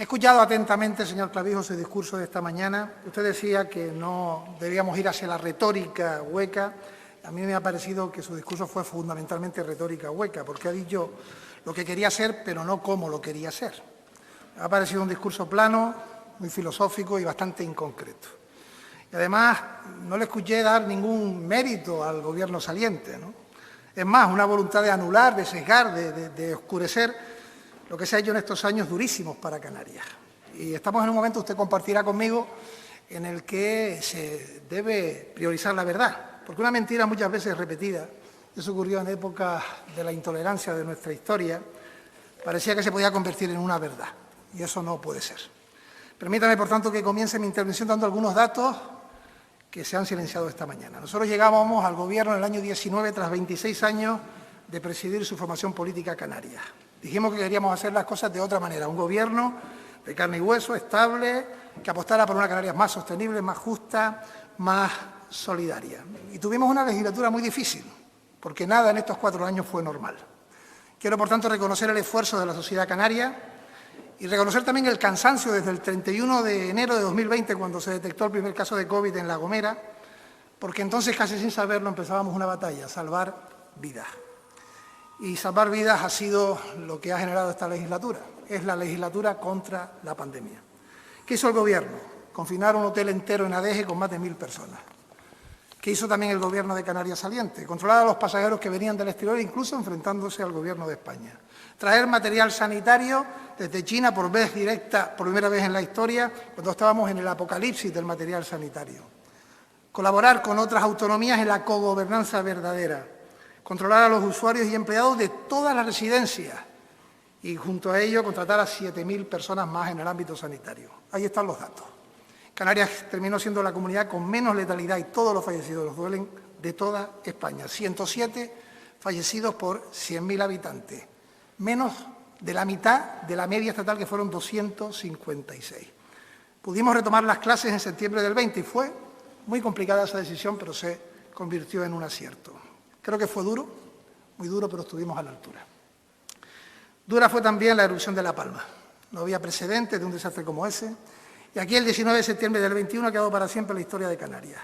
He escuchado atentamente, señor Clavijo, su discurso de esta mañana. Usted decía que no debíamos ir hacia la retórica hueca. A mí me ha parecido que su discurso fue fundamentalmente retórica hueca, porque ha dicho lo que quería hacer, pero no cómo lo quería hacer. Me ha parecido un discurso plano, muy filosófico y bastante inconcreto. Y además, no le escuché dar ningún mérito al Gobierno saliente, ¿no? Es más, una voluntad de anular, de sesgar, de oscurecer lo que se ha hecho en estos años durísimos para Canarias. Y estamos en un momento, usted compartirá conmigo, en el que se debe priorizar la verdad, porque una mentira muchas veces repetida, eso ocurrió en épocas de la intolerancia de nuestra historia, parecía que se podía convertir en una verdad, y eso no puede ser. Permítame, por tanto, que comience mi intervención dando algunos datos que se han silenciado esta mañana. Nosotros llegábamos al Gobierno en el año 19 tras 26 años de presidir su formación política canaria. Dijimos que queríamos hacer las cosas de otra manera, un Gobierno de carne y hueso, estable, que apostara por una Canarias más sostenible, más justa, más solidaria. Y tuvimos una legislatura muy difícil, porque nada en estos 4 años fue normal. Quiero, por tanto, reconocer el esfuerzo de la sociedad canaria y reconocer también el cansancio desde el 31 de enero de 2020, cuando se detectó el primer caso de COVID en La Gomera, porque entonces, casi sin saberlo, empezábamos una batalla, salvar vidas. Y salvar vidas ha sido lo que ha generado esta legislatura. Es la legislatura contra la pandemia. ¿Qué hizo el Gobierno? Confinar un hotel entero en Adeje con más de 1000 personas. ¿Qué hizo también el Gobierno de Canarias saliente? Controlar a los pasajeros que venían del exterior, incluso enfrentándose al Gobierno de España. Traer material sanitario desde China por vez directa, por primera vez en la historia, cuando estábamos en el apocalipsis del material sanitario. Colaborar con otras autonomías en la cogobernanza verdadera. Controlar a los usuarios y empleados de todas las residencias y, junto a ello, contratar a 7000 personas más en el ámbito sanitario. Ahí están los datos. Canarias terminó siendo la comunidad con menos letalidad y todos los fallecidos los duelen de toda España. 107 fallecidos por 100.000 habitantes, menos de la mitad de la media estatal, que fueron 256. Pudimos retomar las clases en septiembre del 20 y fue muy complicada esa decisión, pero se convirtió en un acierto. Creo que fue duro, muy duro, pero estuvimos a la altura. Dura fue también la erupción de La Palma. No había precedentes de un desastre como ese. Y aquí, el 19 de septiembre del 21, ha quedado para siempre la historia de Canarias.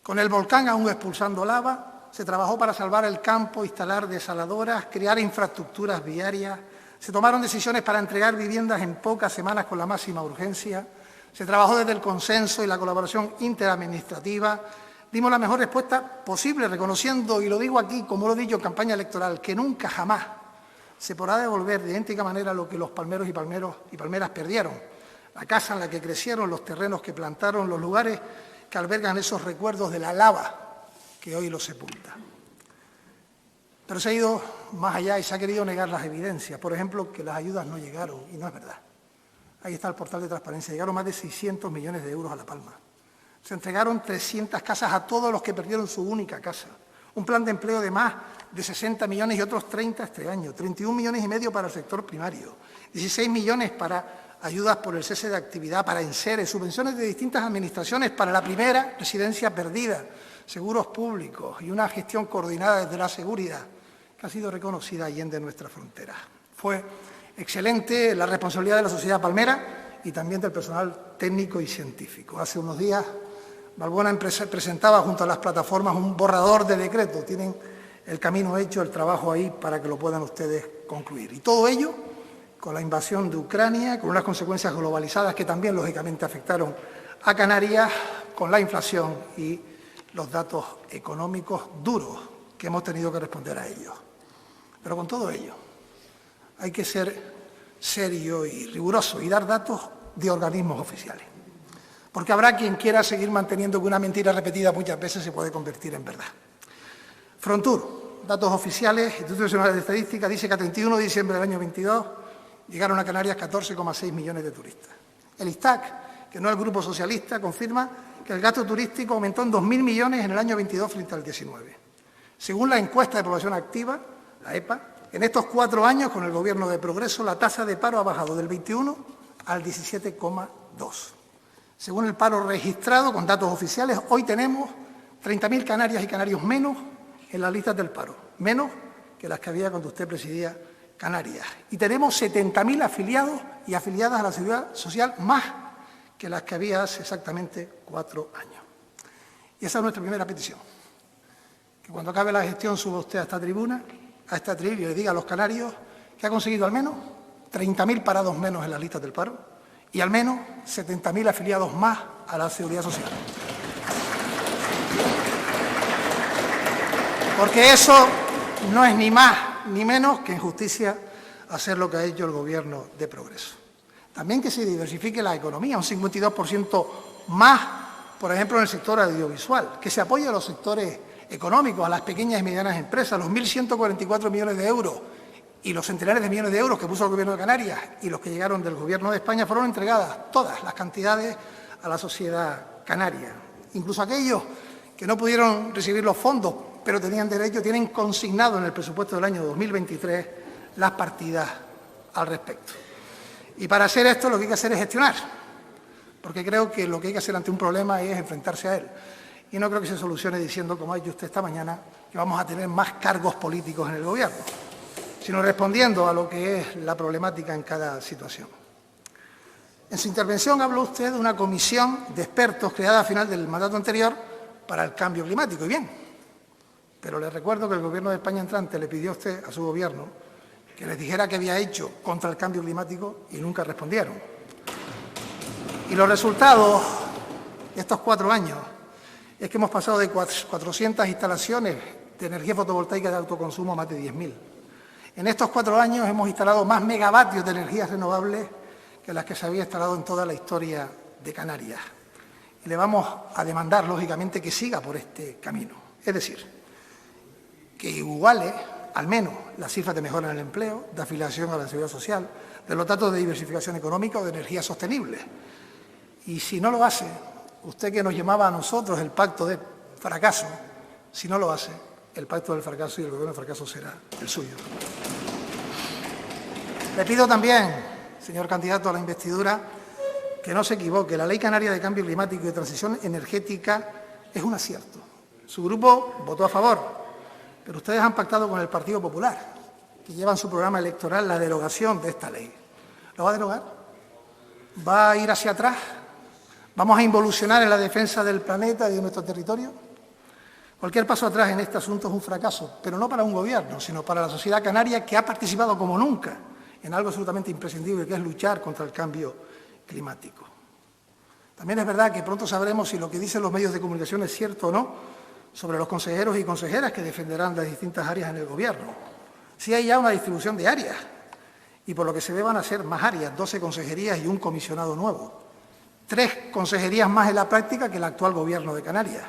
Con el volcán aún expulsando lava, se trabajó para salvar el campo, instalar desaladoras, crear infraestructuras viarias. Se tomaron decisiones para entregar viviendas en pocas semanas con la máxima urgencia. Se trabajó desde el consenso y la colaboración interadministrativa. Dimos la mejor respuesta posible, reconociendo, y lo digo aquí, como lo he dicho en campaña electoral, que nunca jamás se podrá devolver de idéntica manera lo que los palmeros y palmeras perdieron. La casa en la que crecieron, los terrenos que plantaron, los lugares que albergan esos recuerdos de la lava que hoy los sepulta. Pero se ha ido más allá y se ha querido negar las evidencias. Por ejemplo, que las ayudas no llegaron, y no es verdad. Ahí está el portal de transparencia. Llegaron más de 600 millones de euros a La Palma. Se entregaron 300 casas a todos los que perdieron su única casa. Un plan de empleo de más de 60 millones y otros 30 este año. 31 millones y medio para el sector primario. 16 millones para ayudas por el cese de actividad, para enseres, subvenciones de distintas administraciones para la primera residencia perdida, seguros públicos y una gestión coordinada desde la seguridad que ha sido reconocida allende nuestra frontera. Fue excelente la responsabilidad de la sociedad palmera y también del personal técnico y científico. Hace unos días Valbuena presentaba junto a las plataformas un borrador de decreto. Tienen el camino hecho, el trabajo ahí para que lo puedan ustedes concluir. Y todo ello con la invasión de Ucrania, con unas consecuencias globalizadas que también, lógicamente, afectaron a Canarias, con la inflación y los datos económicos duros que hemos tenido que responder a ellos. Pero con todo ello hay que ser serio y riguroso y dar datos de organismos oficiales. Porque habrá quien quiera seguir manteniendo que una mentira repetida muchas veces se puede convertir en verdad. Frontur, datos oficiales, Instituto Nacional de Estadística, dice que a 31 de diciembre del año 22 llegaron a Canarias 14,6 millones de turistas. El ISTAC, que no es el Grupo Socialista, confirma que el gasto turístico aumentó en 2.000 millones en el año 22 frente al 19. Según la encuesta de población activa, la EPA, en estos 4 años, con el Gobierno de Progreso, la tasa de paro ha bajado del 21 al 17,2. Según el paro registrado, con datos oficiales, hoy tenemos 30.000 canarias y canarios menos en las listas del paro, menos que las que había cuando usted presidía Canarias. Y tenemos 70.000 afiliados y afiliadas a la Seguridad Social, más que las que había hace exactamente 4 años. Y esa es nuestra primera petición. Que cuando acabe la gestión suba usted a esta tribuna, a esta tribuna, y le diga a los canarios que ha conseguido al menos 30.000 parados menos en las listas del paro y al menos 70.000 afiliados más a la Seguridad Social. Porque eso no es ni más ni menos que en justicia hacer lo que ha hecho el Gobierno de Progreso. También que se diversifique la economía, un 52% más, por ejemplo, en el sector audiovisual, que se apoye a los sectores económicos, a las pequeñas y medianas empresas, los 1.144 millones de euros y los centenares de millones de euros que puso el Gobierno de Canarias y los que llegaron del Gobierno de España fueron entregadas todas las cantidades a la sociedad canaria. Incluso aquellos que no pudieron recibir los fondos, pero tenían derecho, tienen consignado en el presupuesto del año 2023 las partidas al respecto. Y para hacer esto lo que hay que hacer es gestionar, porque creo que lo que hay que hacer ante un problema es enfrentarse a él. Y no creo que se solucione diciendo, como ha dicho usted esta mañana, que vamos a tener más cargos políticos en el Gobierno, sino respondiendo a lo que es la problemática en cada situación. En su intervención habló usted de una comisión de expertos creada a final del mandato anterior para el cambio climático. Y bien, pero le recuerdo que el Gobierno de España entrante le pidió a usted, a su Gobierno, que les dijera qué había hecho contra el cambio climático y nunca respondieron. Y los resultados de estos 4 años es que hemos pasado de 400 instalaciones de energía fotovoltaica de autoconsumo a más de 10.000. En estos 4 años hemos instalado más megavatios de energías renovables que las que se había instalado en toda la historia de Canarias. Y le vamos a demandar, lógicamente, que siga por este camino. Es decir, que iguale al menos las cifras de mejora en el empleo, de afiliación a la Seguridad Social, de los datos de diversificación económica o de energía sostenible. Y si no lo hace, usted que nos llamaba a nosotros el pacto de fracaso, si no lo hace, el pacto del fracaso y el Gobierno del fracaso será el suyo. Le pido también, señor candidato a la investidura, que no se equivoque. La Ley Canaria de Cambio Climático y de Transición Energética es un acierto. Su grupo votó a favor. Pero ustedes han pactado con el Partido Popular, que lleva en su programa electoral la derogación de esta ley. ¿Lo va a derogar? ¿Va a ir hacia atrás? ¿Vamos a involucionar en la defensa del planeta y de nuestro territorio? Cualquier paso atrás en este asunto es un fracaso, pero no para un gobierno, sino para la sociedad canaria, que ha participado como nunca en algo absolutamente imprescindible, que es luchar contra el cambio climático. También es verdad que pronto sabremos si lo que dicen los medios de comunicación es cierto o no sobre los consejeros y consejeras que defenderán las distintas áreas en el Gobierno. Sí hay ya una distribución de áreas y por lo que se ve van a ser más áreas, 12 consejerías y un comisionado nuevo. 3 consejerías más en la práctica que el actual Gobierno de Canarias.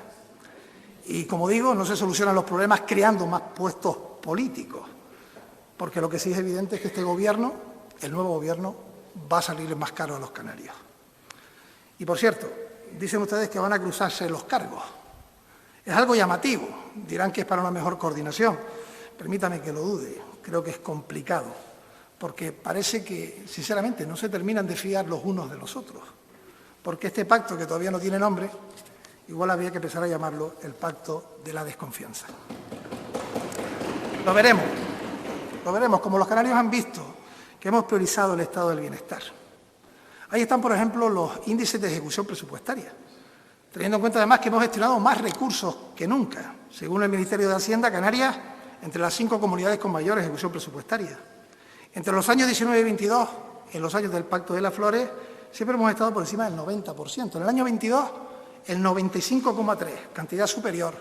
Y, como digo, no se solucionan los problemas creando más puestos políticos, porque lo que sí es evidente es que este Gobierno, el nuevo Gobierno, va a salir más caro a los canarios. Y, por cierto, dicen ustedes que van a cruzarse los cargos. Es algo llamativo, dirán que es para una mejor coordinación. Permítame que lo dude, creo que es complicado, porque parece que, sinceramente, no se terminan de fiar los unos de los otros, porque este pacto, que todavía no tiene nombre, igual habría que empezar a llamarlo el pacto de la desconfianza. Lo veremos, como los canarios han visto que hemos priorizado el estado del bienestar. Ahí están, por ejemplo, los índices de ejecución presupuestaria, teniendo en cuenta además que hemos gestionado más recursos que nunca. Según el Ministerio de Hacienda, Canarias, entre las 5 comunidades con mayor ejecución presupuestaria. Entre los años 19 y 22, en los años del Pacto de las Flores, siempre hemos estado por encima del 90%. En el año 22, el 95,3%, cantidad superior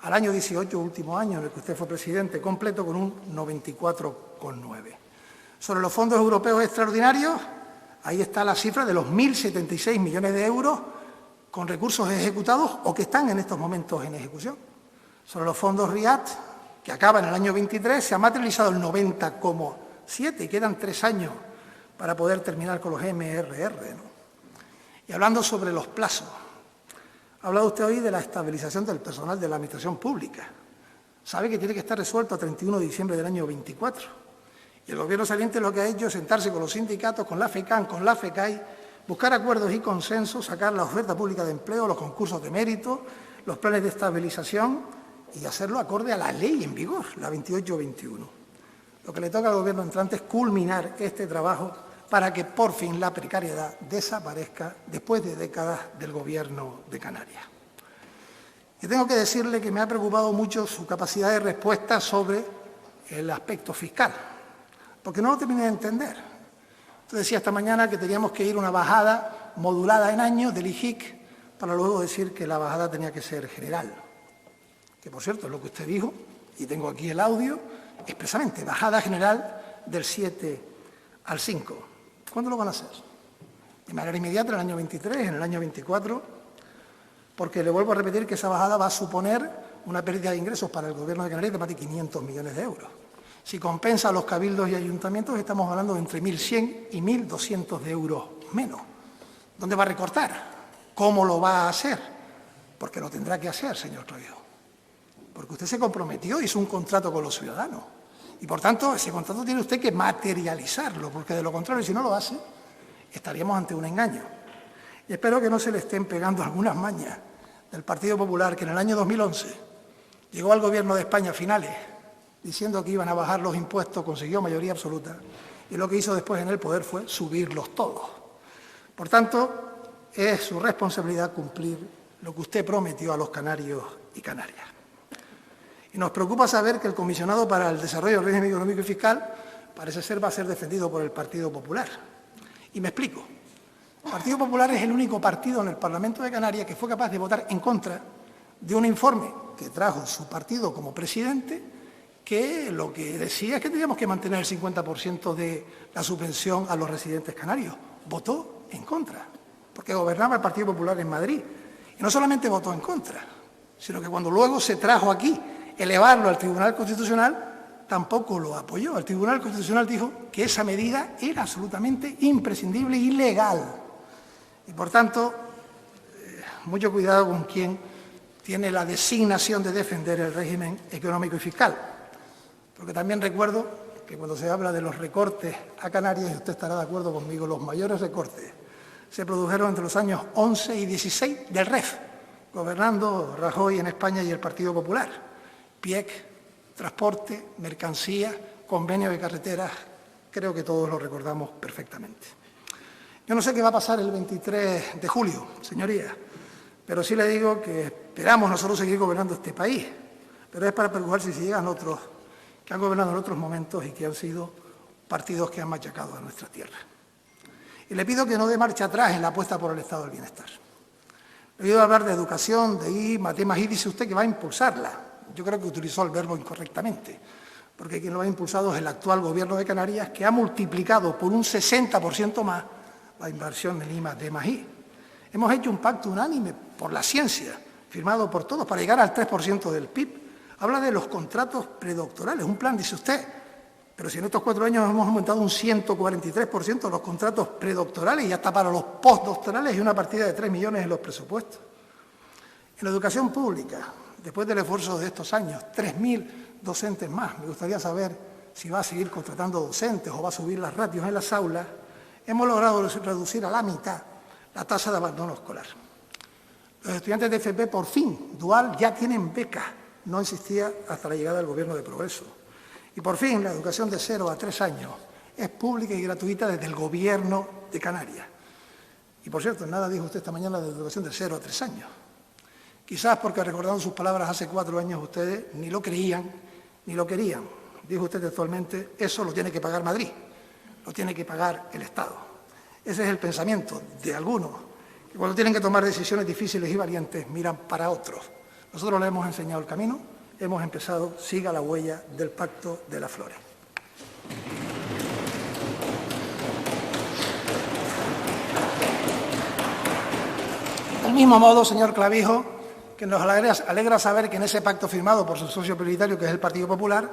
al año 18, último año en el que usted fue presidente, completo con un 94,9%. Sobre los fondos europeos extraordinarios, ahí está la cifra de los 1.076 millones de euros con recursos ejecutados o que están en estos momentos en ejecución. Sobre los fondos RIAT, que acaba en el año 23, se ha materializado el 90,7% y quedan 3 años para poder terminar con los MRR, ¿no? Y hablando sobre los plazos, ha hablado usted hoy de la estabilización del personal de la Administración Pública. Sabe que tiene que estar resuelto a 31 de diciembre del año 24. Y el Gobierno saliente lo que ha hecho es sentarse con los sindicatos, con la FECAN, con la FECAI, buscar acuerdos y consensos, sacar la oferta pública de empleo, los concursos de mérito, los planes de estabilización y hacerlo acorde a la ley en vigor, la 28-21. Lo que le toca al Gobierno entrante es culminar este trabajo para que por fin la precariedad desaparezca después de décadas del Gobierno de Canarias. Y tengo que decirle que me ha preocupado mucho su capacidad de respuesta sobre el aspecto fiscal, porque no lo terminé de entender. Usted decía esta mañana que teníamos que ir a una bajada modulada en años del IJIC para luego decir que la bajada tenía que ser general, que por cierto es lo que usted dijo, y tengo aquí el audio, expresamente, bajada general del 7 al 5. ¿Cuándo lo van a hacer? De manera inmediata, en el año 23, en el año 24, porque le vuelvo a repetir que esa bajada va a suponer una pérdida de ingresos para el Gobierno de Canarias de más de 500 millones de euros. Si compensa a los cabildos y ayuntamientos, estamos hablando de entre 1.100 y 1.200 de euros menos. ¿Dónde va a recortar? ¿Cómo lo va a hacer? Porque lo tendrá que hacer, señor Clavijo. Porque usted se comprometió, hizo un contrato con los ciudadanos. Y, por tanto, ese contrato tiene usted que materializarlo, porque de lo contrario, si no lo hace, estaríamos ante un engaño. Y espero que no se le estén pegando algunas mañas del Partido Popular, que en el año 2011 llegó al Gobierno de España a finales, diciendo que iban a bajar los impuestos, consiguió mayoría absoluta, y lo que hizo después en el poder fue subirlos todos. Por tanto, es su responsabilidad cumplir lo que usted prometió a los canarios y canarias. Y nos preocupa saber que el Comisionado para el Desarrollo del Régimen Económico y Fiscal parece ser va a ser defendido por el Partido Popular. Y me explico. El Partido Popular es el único partido en el Parlamento de Canarias que fue capaz de votar en contra de un informe que trajo su partido como presidente, que lo que decía es que teníamos que mantener el 50% de la subvención a los residentes canarios. Votó en contra, porque gobernaba el Partido Popular en Madrid. Y no solamente votó en contra, sino que cuando luego se trajo aquí elevarlo al Tribunal Constitucional, tampoco lo apoyó. El Tribunal Constitucional dijo que esa medida era absolutamente imprescindible y legal. Y, por tanto, mucho cuidado con quien tiene la designación de defender el régimen económico y fiscal. Porque también recuerdo que cuando se habla de los recortes a Canarias, y usted estará de acuerdo conmigo, los mayores recortes se produjeron entre los años 11 y 16 del REF, gobernando Rajoy en España y el Partido Popular. PIEC, transporte, mercancía, convenio de carreteras, creo que todos lo recordamos perfectamente. Yo no sé qué va a pasar el 23 de julio, señorías, pero sí le digo que esperamos nosotros seguir gobernando este país, pero es para preocuparse si llegan otros que han gobernado en otros momentos y que han sido partidos que han machacado a nuestra tierra. Y le pido que no dé marcha atrás en la apuesta por el estado del bienestar. Le he oído hablar de educación, de I, temas I, dice usted que va a impulsarla. Yo creo que utilizó el verbo incorrectamente, porque quien lo ha impulsado es el actual Gobierno de Canarias, que ha multiplicado por un 60% más la inversión en I+D+I. Hemos hecho un pacto unánime por la ciencia, firmado por todos, para llegar al 3% del PIB. Habla de los contratos predoctorales, un plan, dice usted, pero si en estos 4 años hemos aumentado un 143% los contratos predoctorales y hasta para los postdoctorales y una partida de 3 millones en los presupuestos. En la educación pública, después del esfuerzo de estos años, 3.000 docentes más. Me gustaría saber si va a seguir contratando docentes o va a subir las ratios en las aulas. Hemos logrado reducir a la mitad la tasa de abandono escolar. Los estudiantes de FP, por fin, dual, ya tienen becas. No existía hasta la llegada del Gobierno de Progreso. Y por fin, la educación de 0 a 3 años es pública y gratuita desde el Gobierno de Canarias. Y, por cierto, nada dijo usted esta mañana de educación de 0 a 3 años. Quizás porque, recordando sus palabras hace 4 años, ustedes ni lo creían ni lo querían. Dijo usted textualmente, eso lo tiene que pagar Madrid, lo tiene que pagar el Estado. Ese es el pensamiento de algunos, que cuando tienen que tomar decisiones difíciles y valientes miran para otros. Nosotros le hemos enseñado el camino, hemos empezado, siga la huella del Pacto de las Flores. Del mismo modo, señor Clavijo, que nos alegra saber que en ese pacto firmado por su socio prioritario, que es el Partido Popular,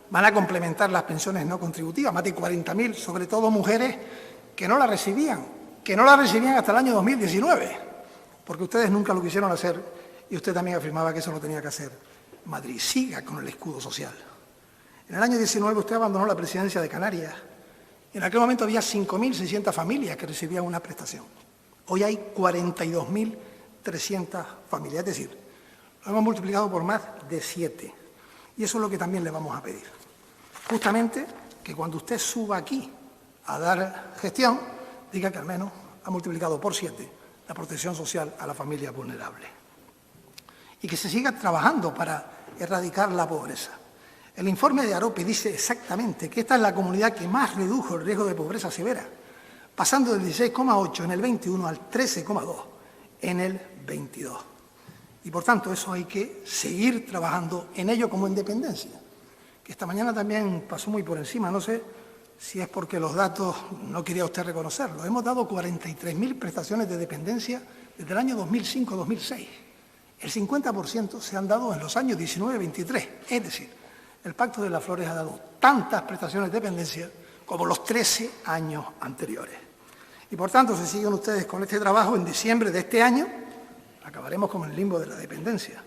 van a complementar las pensiones no contributivas, más de 40.000, sobre todo mujeres que no la recibían hasta el año 2019, porque ustedes nunca lo quisieron hacer y usted también afirmaba que eso lo tenía que hacer Madrid. Siga con el escudo social. En el año 19 usted abandonó la presidencia de Canarias. En aquel momento había 5.600 familias que recibían una prestación. Hoy hay 42.300 familias, es decir, lo hemos multiplicado por más de 7. Y eso es lo que también le vamos a pedir. justamente que cuando usted suba aquí a dar gestión, diga que al menos ha multiplicado por 7 la protección social a la familia vulnerable. Y que se siga trabajando para erradicar la pobreza. El informe de Arope dice exactamente que esta es la comunidad que más redujo el riesgo de pobreza severa, pasando del 16,8 en el 21 al 13,2 en el 22. Y por tanto eso hay que seguir trabajando en ello como en dependencia, que esta mañana también pasó muy por encima, no sé si es porque los datos no quería usted reconocerlos. Hemos dado 43.000 prestaciones de dependencia desde el año 2005-2006. El 50% se han dado en los años 19-23, es decir, el Pacto de las Flores ha dado tantas prestaciones de dependencia como los 13 años anteriores. Y por tanto, si siguen ustedes con este trabajo, en diciembre de este año acabaremos con el limbo de la dependencia.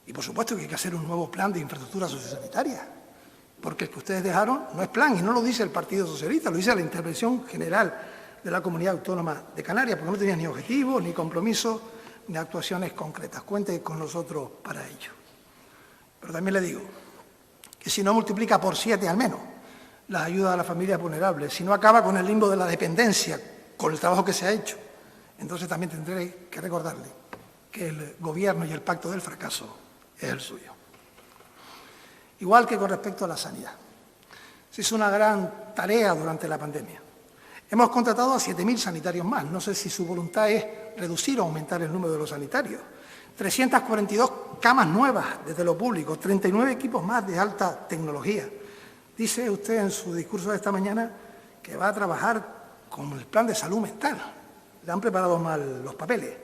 Y por supuesto que hay que hacer un nuevo plan de infraestructura sociosanitaria, porque el que ustedes dejaron no es plan, y no lo dice el Partido Socialista, lo dice la Intervención General de la Comunidad Autónoma de Canarias, porque no tenía ni objetivos, ni compromisos, ni actuaciones concretas. Cuente con nosotros para ello. Pero también le digo que si no multiplica por 7 al menos las ayudas a las familias vulnerables, si no acaba con el limbo de la dependencia, con el trabajo que se ha hecho, entonces también tendré que recordarle que el Gobierno y el pacto del fracaso es el suyo. Igual que con respecto a la sanidad. Se hizo una gran tarea durante la pandemia. Hemos contratado a 7.000 sanitarios más. No sé si su voluntad es reducir o aumentar el número de los sanitarios. 342 camas nuevas desde lo público, 39 equipos más de alta tecnología. Dice usted en su discurso de esta mañana que va a trabajar con el plan de salud mental. Le han preparado mal los papeles.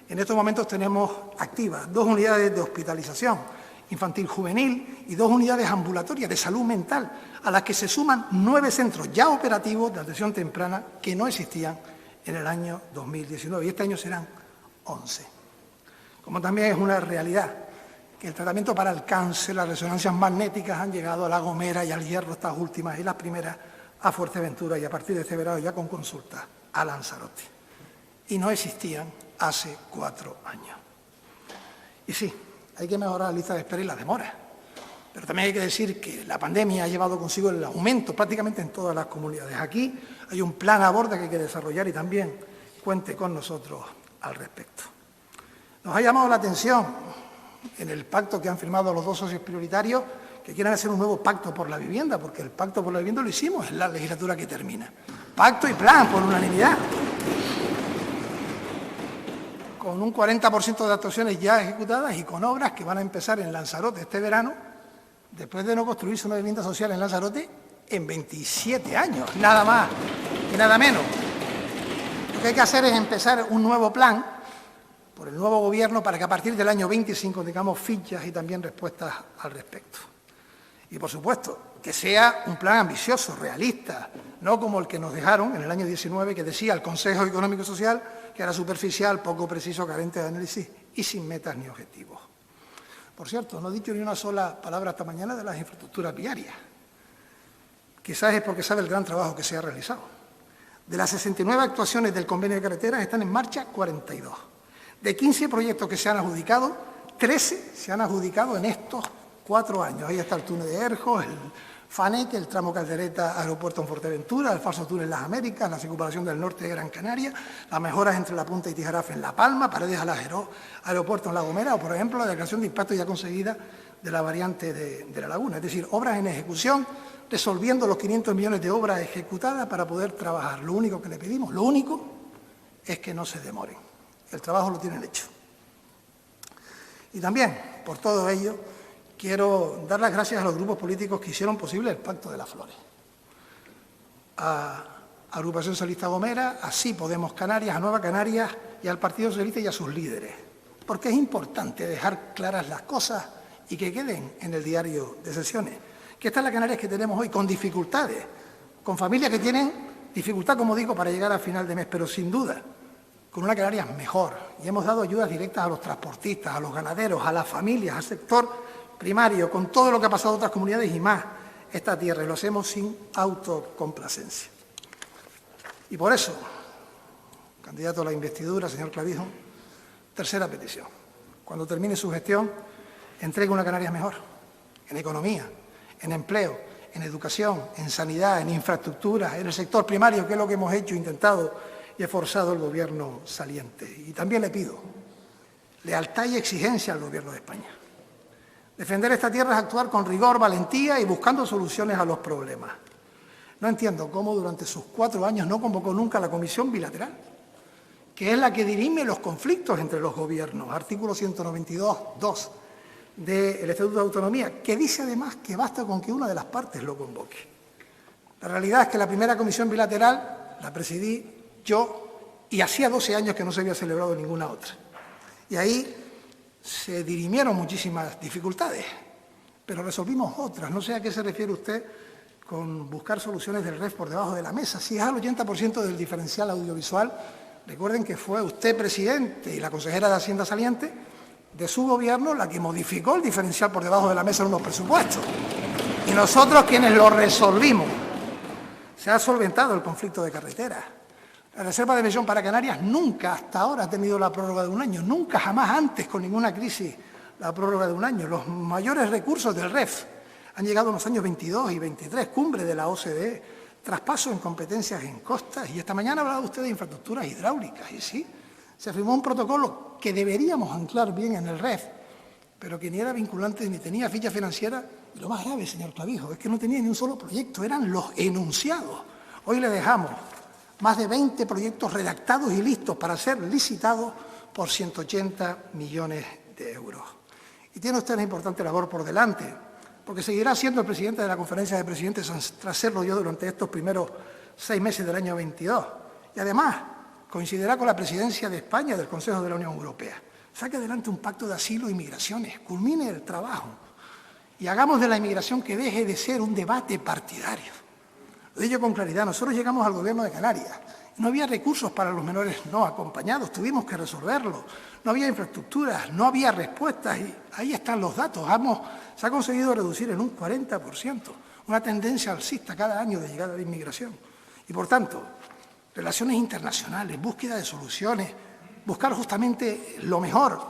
En estos momentos tenemos activas 2 unidades de hospitalización infantil juvenil y 2 unidades ambulatorias de salud mental, a las que se suman 9 centros ya operativos de atención temprana que no existían en el año 2019 y este año serán 11. Como también es una realidad que el tratamiento para el cáncer, las resonancias magnéticas han llegado a La Gomera y al Hierro, estas últimas, y las primeras a Fuerteventura y a partir de este verano ya con consulta a Lanzarote. Y no existían hace 4 años. Y sí, hay que mejorar la lista de espera y la demora. Pero también hay que decir que la pandemia ha llevado consigo el aumento prácticamente en todas las comunidades. Aquí hay un plan a bordo que hay que desarrollar y también cuente con nosotros al respecto. Nos ha llamado la atención en el pacto que han firmado los 2 socios prioritarios que quieran hacer un nuevo pacto por la vivienda, porque el pacto por la vivienda lo hicimos en la legislatura que termina. Pacto y plan por unanimidad. Con un 40% de actuaciones ya ejecutadas y con obras que van a empezar en Lanzarote este verano, después de no construirse una vivienda social en Lanzarote en 27 años, nada más y nada menos. Lo que hay que hacer es empezar un nuevo plan por el nuevo Gobierno para que a partir del año 25 tengamos fichas y también respuestas al respecto. Y, por supuesto, que sea un plan ambicioso, realista, no como el que nos dejaron en el año 19, que decía el Consejo Económico y Social que era superficial, poco preciso, carente de análisis y sin metas ni objetivos. Por cierto, no he dicho ni una sola palabra esta mañana de las infraestructuras viarias. Quizás es porque sabe el gran trabajo que se ha realizado. De las 69 actuaciones del convenio de carreteras están en marcha 42. De 15 proyectos que se han adjudicado, 13 se han adjudicado en estos 4 años. Ahí está el túnel de Erjos, el FANEC, el tramo Caldereta, aeropuerto en Fuerteventura, el falso túnel Las Américas, la circunvalación del norte de Gran Canaria, las mejoras entre La Punta y Tijarafe en La Palma, Paredes al aeropuerto en La Gomera o, por ejemplo, la declaración de impacto ya conseguida de la variante de La Laguna. Es decir, obras en ejecución, resolviendo los 500 millones de obras ejecutadas para poder trabajar. Lo único que le pedimos, lo único, es que no se demoren. El trabajo lo tienen hecho. Y también, por todo ello, quiero dar las gracias a los grupos políticos que hicieron posible el Pacto de las Flores. A Agrupación Socialista Gomera, a Sí Podemos Canarias, a Nueva Canarias y al Partido Socialista y a sus líderes. Porque es importante dejar claras las cosas y que queden en el diario de sesiones. Que esta es la Canarias que tenemos hoy, con dificultades, con familias que tienen dificultad, como digo, para llegar a final de mes, pero sin duda, con una Canarias mejor. Y hemos dado ayudas directas a los transportistas, a los ganaderos, a las familias, al sector primario, con todo lo que ha pasado en otras comunidades y más esta tierra, y lo hacemos sin autocomplacencia. Y por eso, candidato a la investidura, señor Clavijo, tercera petición. Cuando termine su gestión, entregue una Canarias mejor, en economía, en empleo, en educación, en sanidad, en infraestructuras, en el sector primario, que es lo que hemos hecho, intentado y esforzado el Gobierno saliente. Y también le pido lealtad y exigencia al Gobierno de España. Defender esta tierra es actuar con rigor, valentía y buscando soluciones a los problemas. No entiendo cómo durante sus 4 años no convocó nunca la Comisión Bilateral, que es la que dirime los conflictos entre los gobiernos, artículo 192.2 del Estatuto de Autonomía, que dice además que basta con que una de las partes lo convoque. La realidad es que la primera Comisión Bilateral la presidí yo y hacía 12 años que no se había celebrado ninguna otra. Y ahí se dirimieron muchísimas dificultades, pero resolvimos otras. No sé a qué se refiere usted con buscar soluciones del REF por debajo de la mesa. Si es al 80% del diferencial audiovisual, recuerden que fue usted, presidente, y la consejera de Hacienda saliente de su gobierno la que modificó el diferencial por debajo de la mesa en unos presupuestos. Y nosotros quienes lo resolvimos. Se ha solventado el conflicto de carreteras. La Reserva de Inversión para Canarias nunca hasta ahora ha tenido la prórroga de un año, nunca jamás antes con ninguna crisis la prórroga de un año. Los mayores recursos del REF han llegado en los años 22 y 23, cumbre de la OCDE, traspaso en competencias en costas. Y esta mañana hablaba usted de infraestructuras hidráulicas, y sí, se firmó un protocolo que deberíamos anclar bien en el REF, pero que ni era vinculante ni tenía ficha financiera. Y lo más grave, señor Clavijo, es que no tenía ni un solo proyecto, eran los enunciados. Hoy le dejamos más de 20 proyectos redactados y listos para ser licitados por 180 millones de euros. Y tiene usted una importante labor por delante, porque seguirá siendo el presidente de la Conferencia de Presidentes tras serlo yo durante estos primeros 6 meses del año 22. Y además coincidirá con la presidencia de España del Consejo de la Unión Europea. Saque adelante un pacto de asilo y migraciones, culmine el trabajo y hagamos de la inmigración que deje de ser un debate partidario. Lo digo con claridad, nosotros llegamos al Gobierno de Canarias, no había recursos para los menores no acompañados, tuvimos que resolverlo, no había infraestructuras, no había respuestas y ahí están los datos. Se ha conseguido reducir en un 40%, una tendencia alcista cada año de llegada de inmigración. Y por tanto, relaciones internacionales, búsqueda de soluciones, buscar justamente lo mejor,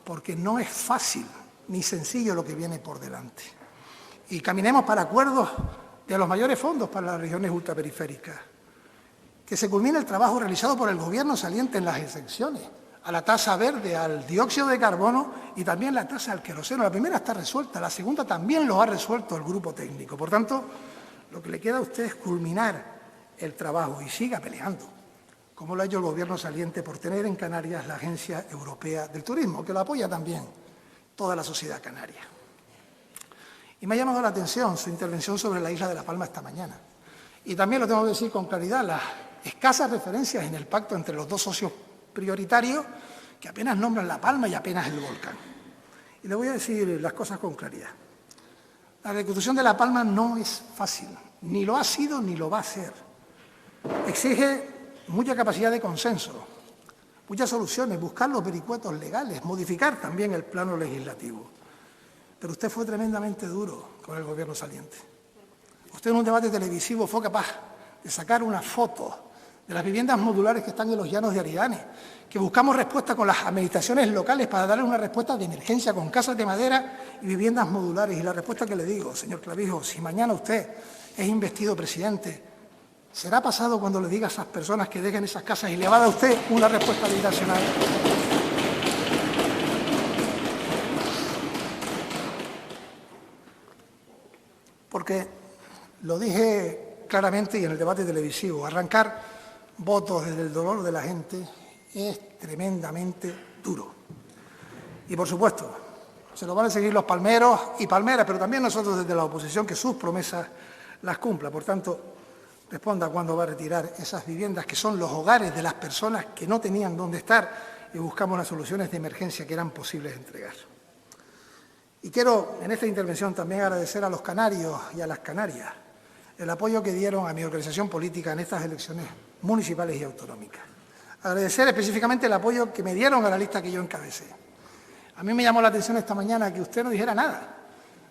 porque no es fácil ni sencillo lo que viene por delante. Y caminemos para acuerdos de los mayores fondos para las regiones ultraperiféricas. Que se culmine el trabajo realizado por el Gobierno saliente en las exenciones a la tasa verde, al dióxido de carbono y también la tasa al queroseno. La primera está resuelta, la segunda también lo ha resuelto el grupo técnico. Por tanto, lo que le queda a usted es culminar el trabajo y siga peleando, como lo ha hecho el Gobierno saliente, por tener en Canarias la Agencia Europea del Turismo, que lo apoya también toda la sociedad canaria. Y me ha llamado la atención su intervención sobre la isla de La Palma esta mañana. Y también lo tengo que decir con claridad, las escasas referencias en el pacto entre los dos socios prioritarios, que apenas nombran La Palma y apenas el volcán. Y le voy a decir las cosas con claridad. La reconstrucción de La Palma no es fácil, ni lo ha sido ni lo va a ser. Exige mucha capacidad de consenso, muchas soluciones, buscar los vericuetos legales, modificar también el plano legislativo. Pero usted fue tremendamente duro con el Gobierno saliente. Usted en un debate televisivo fue capaz de sacar una foto de las viviendas modulares que están en los llanos de Aridane, que buscamos respuesta con las administraciones locales para darles una respuesta de emergencia con casas de madera y viviendas modulares. Y la respuesta que le digo, señor Clavijo, si mañana usted es investido presidente, ¿será pasado cuando le diga a esas personas que dejen esas casas y le va a dar a usted una respuesta habitacional? Porque lo dije claramente y en el debate televisivo, arrancar votos desde el dolor de la gente es tremendamente duro. Y por supuesto, se lo van a seguir los palmeros y palmeras, pero también nosotros desde la oposición, que sus promesas las cumpla. Por tanto, responda cuándo va a retirar esas viviendas que son los hogares de las personas que no tenían dónde estar y buscamos las soluciones de emergencia que eran posibles de entregar. Y quiero en esta intervención también agradecer a los canarios y a las canarias el apoyo que dieron a mi organización política en estas elecciones municipales y autonómicas. Agradecer específicamente el apoyo que me dieron a la lista que yo encabecé. A mí me llamó la atención esta mañana que usted no dijera nada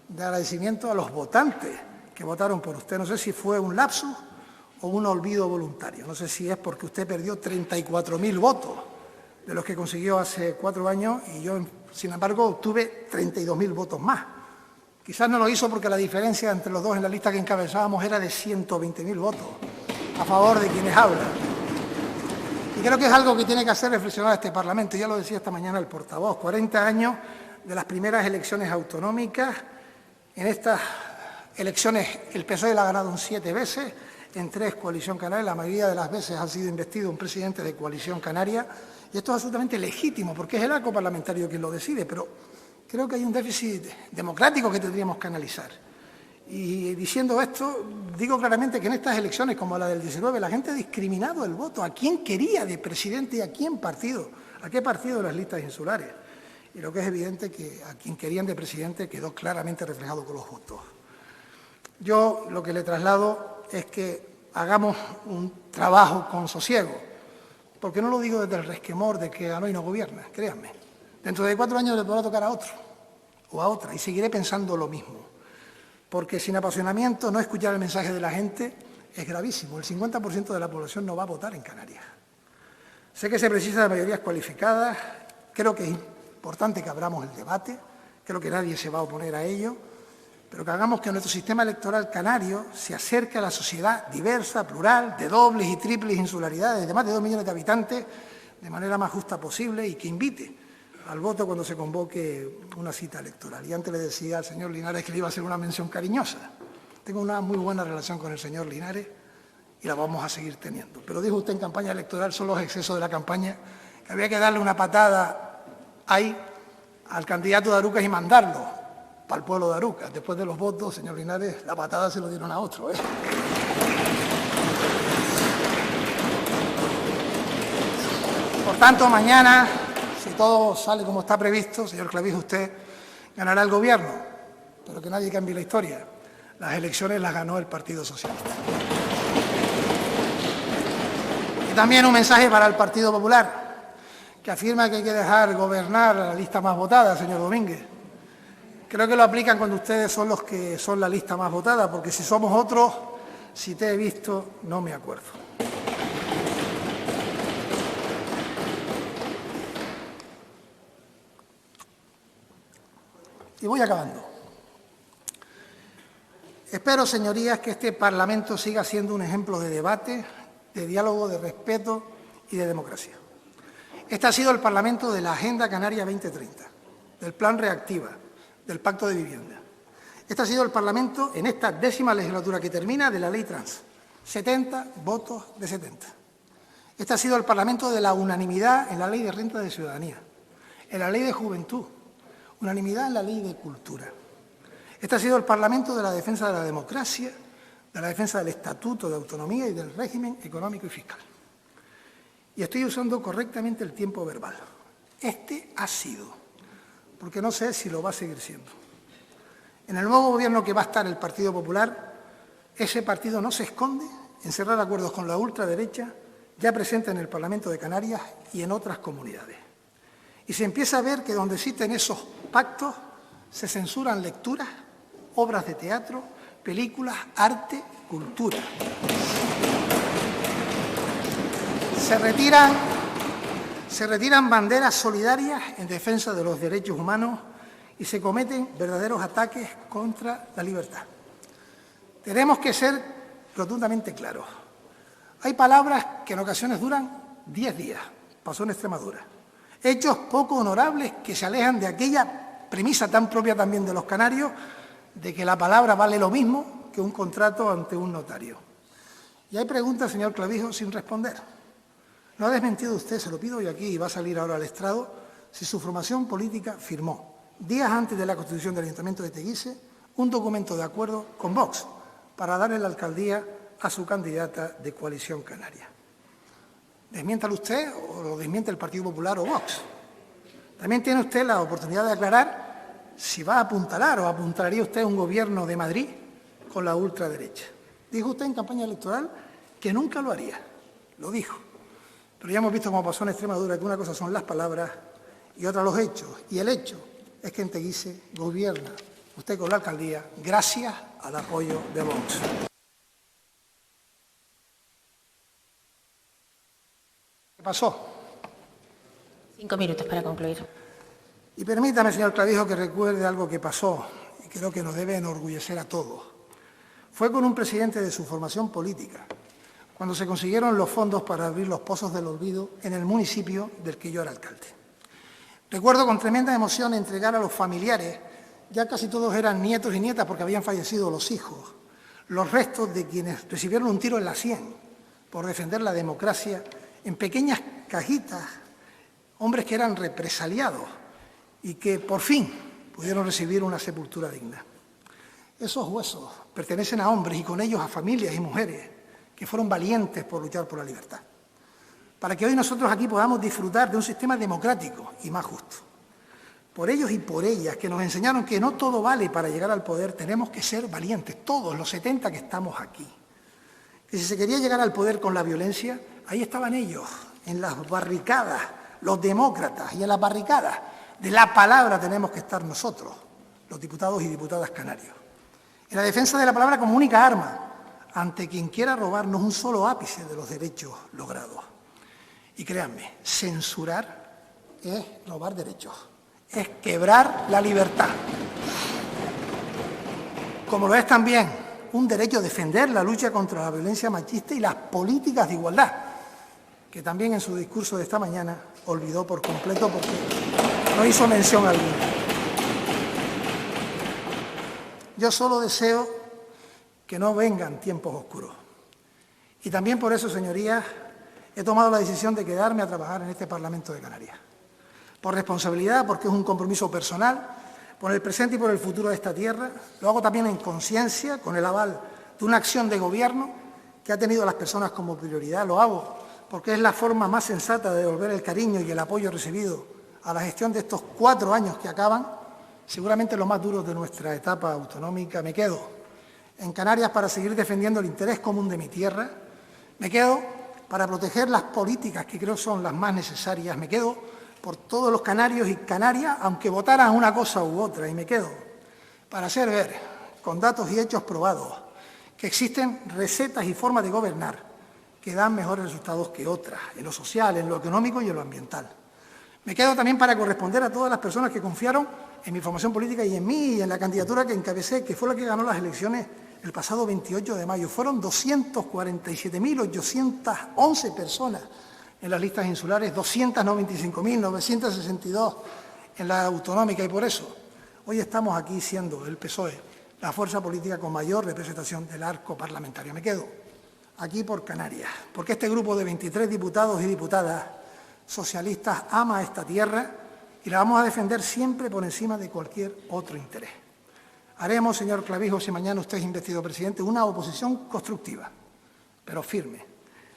de agradecimiento a los votantes que votaron por usted. No sé si fue un lapsus o un olvido voluntario. No sé si es porque usted perdió 34.000 votos de los que consiguió hace 4 años y yo, sin embargo, obtuve 32.000 votos más Quizás no lo hizo porque la diferencia entre los dos en la lista que encabezábamos era de 120.000 votos a favor de quienes hablan. Y creo que es algo que tiene que hacer reflexionar a este Parlamento. Ya lo decía esta mañana el portavoz, 40 años de las primeras elecciones autonómicas. En estas elecciones el PSOE la ha ganado 7 veces, en 3 Coalición Canaria, la mayoría de las veces ha sido investido un presidente de Coalición Canaria, y esto es absolutamente legítimo, porque es el arco parlamentario quien lo decide, pero creo que hay un déficit democrático que tendríamos que analizar. Y diciendo esto, digo claramente que en estas elecciones, como la del 19, la gente ha discriminado el voto a quién quería de presidente y a qué partido de las listas insulares. Y lo que es evidente que a quien querían de presidente quedó claramente reflejado con los votos. Yo lo que le traslado es que hagamos un trabajo con sosiego, porque no lo digo desde el resquemor de que ganó y no gobierna, créanme. Dentro de 4 años le podrá tocar a otro o a otra y seguiré pensando lo mismo. Porque sin apasionamiento, no escuchar el mensaje de la gente es gravísimo. El 50% de la población no va a votar en Canarias. Sé que se precisa de mayorías cualificadas, creo que es importante que abramos el debate, creo que nadie se va a oponer a ello, pero que hagamos que nuestro sistema electoral canario se acerque a la sociedad diversa, plural, de dobles y triples insularidades, de más de 2 millones de habitantes, de manera más justa posible y que invite al voto cuando se convoque una cita electoral. Y antes le decía al señor Linares que le iba a hacer una mención cariñosa. Tengo una muy buena relación con el señor Linares y la vamos a seguir teniendo. Pero dijo usted en campaña electoral, son los excesos de la campaña, que había que darle una patada ahí al candidato de Arucas y mandarlo para el pueblo de Arucas. Después de los votos, señor Linares, la patada se lo dieron a otro, ¿eh? Por tanto, mañana, si todo sale como está previsto, señor Clavijo, usted ganará el gobierno, pero que nadie cambie la historia. Las elecciones las ganó el Partido Socialista. Y también un mensaje para el Partido Popular, que afirma que hay que dejar gobernar a la lista más votada, señor Domínguez. Creo que lo aplican cuando ustedes son los que son la lista más votada, porque si somos otros, si te he visto, no me acuerdo. Y voy acabando. Espero, señorías, que este Parlamento siga siendo un ejemplo de debate, de diálogo, de respeto y de democracia. Este ha sido el Parlamento de la Agenda Canaria 2030, del Plan Reactiva, del Pacto de Vivienda. Este ha sido el Parlamento, en esta 10ª legislatura que termina, de la Ley Trans. 70 votos de 70. Este ha sido el Parlamento de la unanimidad en la Ley de Renta de Ciudadanía, en la Ley de Juventud, unanimidad en la Ley de Cultura. Este ha sido el Parlamento de la defensa de la democracia, de la defensa del Estatuto de Autonomía y del régimen económico y fiscal. Y estoy usando correctamente el tiempo verbal. Este ha sido, porque no sé si lo va a seguir siendo. En el nuevo gobierno que va a estar el Partido Popular, ese partido no se esconde en cerrar acuerdos con la ultraderecha ya presente en el Parlamento de Canarias y en otras comunidades. Y se empieza a ver que donde existen esos pactos se censuran lecturas, obras de teatro, películas, arte, cultura. Se retiran banderas solidarias en defensa de los derechos humanos y se cometen verdaderos ataques contra la libertad. Tenemos que ser rotundamente claros. Hay palabras que en ocasiones duran 10 días, pasó en Extremadura. Hechos poco honorables que se alejan de aquella premisa tan propia también de los canarios de que la palabra vale lo mismo que un contrato ante un notario. Y hay preguntas, señor Clavijo, sin responder. ¿No ha desmentido usted, se lo pido hoy aquí y va a salir ahora al estrado, si su formación política firmó, días antes de la constitución del Ayuntamiento de Teguise, un documento de acuerdo con Vox para darle la alcaldía a su candidata de Coalición Canaria? Desmiéntalo usted o lo desmiente el Partido Popular o Vox. También tiene usted la oportunidad de aclarar si va a apuntalar o apuntalaría usted un gobierno de Madrid con la ultraderecha. Dijo usted en campaña electoral que nunca lo haría. Lo dijo. Pero ya hemos visto cómo pasó en Extremadura, que una cosa son las palabras y otra los hechos. Y el hecho es que en Teguise gobierna usted con la alcaldía gracias al apoyo de Vox. ¿Qué pasó? 5 minutos para concluir. Y permítame, señor Clavijo, que recuerde algo que pasó y creo que nos debe enorgullecer a todos. Fue con un presidente de su formación política cuando se consiguieron los fondos para abrir los pozos del olvido en el municipio del que yo era alcalde. Recuerdo con tremenda emoción entregar a los familiares, ya casi todos eran nietos y nietas porque habían fallecido los hijos, los restos de quienes recibieron un tiro en la sien por defender la democracia en pequeñas cajitas, hombres que eran represaliados y que por fin pudieron recibir una sepultura digna. Esos huesos pertenecen a hombres y con ellos a familias y mujeres que fueron valientes por luchar por la libertad, para que hoy nosotros aquí podamos disfrutar de un sistema democrático y más justo. Por ellos y por ellas, que nos enseñaron que no todo vale para llegar al poder, tenemos que ser valientes, todos los 70 que estamos aquí. Que si se quería llegar al poder con la violencia, ahí estaban ellos, en las barricadas, los demócratas, y en las barricadas de la palabra tenemos que estar nosotros, los diputados y diputadas canarios. En la defensa de la palabra como única arma, ante quien quiera robarnos un solo ápice de los derechos logrados. Y créanme, censurar es robar derechos, es quebrar la libertad. Como lo es también un derecho a defender la lucha contra la violencia machista y las políticas de igualdad, que también en su discurso de esta mañana olvidó por completo porque no hizo mención alguna. Yo solo deseo que no vengan tiempos oscuros. Y también por eso, señorías, he tomado la decisión de quedarme a trabajar en este Parlamento de Canarias. Por responsabilidad, porque es un compromiso personal, por el presente y por el futuro de esta tierra. Lo hago también en conciencia, con el aval de una acción de gobierno que ha tenido a las personas como prioridad. Lo hago porque es la forma más sensata de devolver el cariño y el apoyo recibido a la gestión de estos 4 años que acaban, seguramente los más duros de nuestra etapa autonómica. Me quedo en Canarias para seguir defendiendo el interés común de mi tierra, me quedo para proteger las políticas que creo son las más necesarias, me quedo por todos los canarios y canarias, aunque votaran una cosa u otra, y me quedo para hacer ver, con datos y hechos probados, que existen recetas y formas de gobernar que dan mejores resultados que otras, en lo social, en lo económico y en lo ambiental. Me quedo también para corresponder a todas las personas que confiaron en mi formación política y en mí y en la candidatura que encabecé, que fue la que ganó las elecciones el pasado 28 de mayo. Fueron 247.811 personas en las listas insulares, 295.962 en la autonómica, y por eso hoy estamos aquí siendo el PSOE la fuerza política con mayor representación del arco parlamentario. Me quedo aquí por Canarias, porque este grupo de 23 diputados y diputadas socialistas ama esta tierra y la vamos a defender siempre por encima de cualquier otro interés. Haremos, señor Clavijo, si mañana usted es investido presidente, una oposición constructiva, pero firme.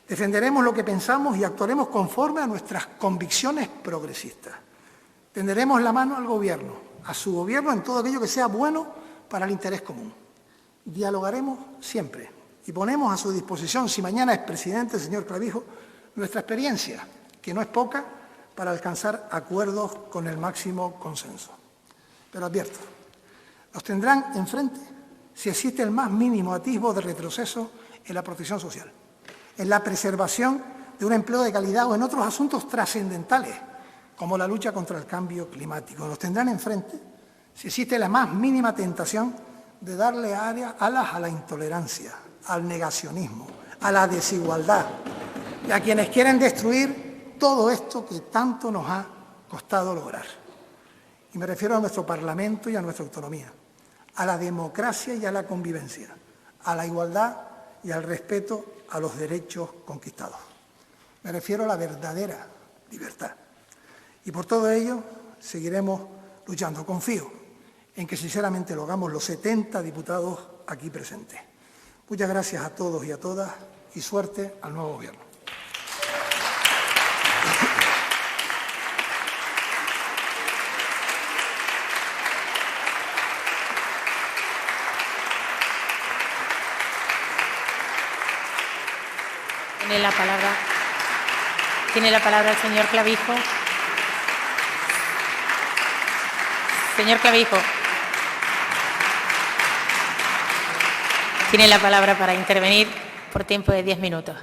Defenderemos lo que pensamos y actuaremos conforme a nuestras convicciones progresistas. Tenderemos la mano al Gobierno, a su Gobierno, en todo aquello que sea bueno para el interés común. Dialogaremos siempre y ponemos a su disposición, si mañana es presidente el señor Clavijo, nuestra experiencia, que no es poca, para alcanzar acuerdos con el máximo consenso. Pero advierto, nos tendrán enfrente si existe el más mínimo atisbo de retroceso en la protección social, en la preservación de un empleo de calidad o en otros asuntos trascendentales, como la lucha contra el cambio climático. Nos tendrán enfrente si existe la más mínima tentación de darle alas a la intolerancia, al negacionismo, a la desigualdad y a quienes quieren destruir todo esto que tanto nos ha costado lograr. Y me refiero a nuestro Parlamento y a nuestra autonomía, a la democracia y a la convivencia, a la igualdad y al respeto a los derechos conquistados. Me refiero a la verdadera libertad. Y por todo ello seguiremos luchando. Confío en que sinceramente lo hagamos los 70 diputados aquí presentes. Muchas gracias a todos y a todas y suerte al nuevo Gobierno. Tiene la palabra el señor Clavijo. Señor Clavijo, tiene la palabra para intervenir por tiempo de 10 minutos.